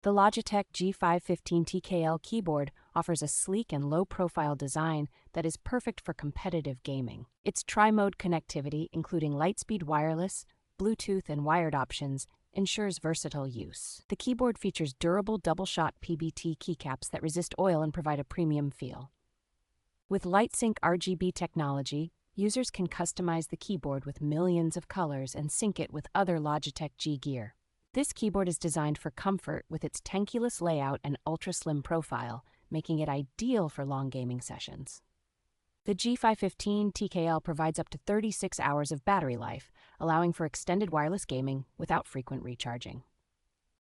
The Logitech G515 TKL Keyboard offers a sleek and low-profile design that is perfect for competitive gaming. Its tri-mode connectivity, including LIGHTSPEED wireless, Bluetooth, and wired options, ensures versatile use. The keyboard features durable double-shot PBT keycaps that resist oil and provide a premium feel. With LIGHTSYNC RGB technology, users can customize the keyboard with millions of colors and sync it with other Logitech G gear. This keyboard is designed for comfort with its tenkeyless layout and ultra-slim profile, making it ideal for long gaming sessions. The G515 TKL provides up to 36 hours of battery life, allowing for extended wireless gaming without frequent recharging.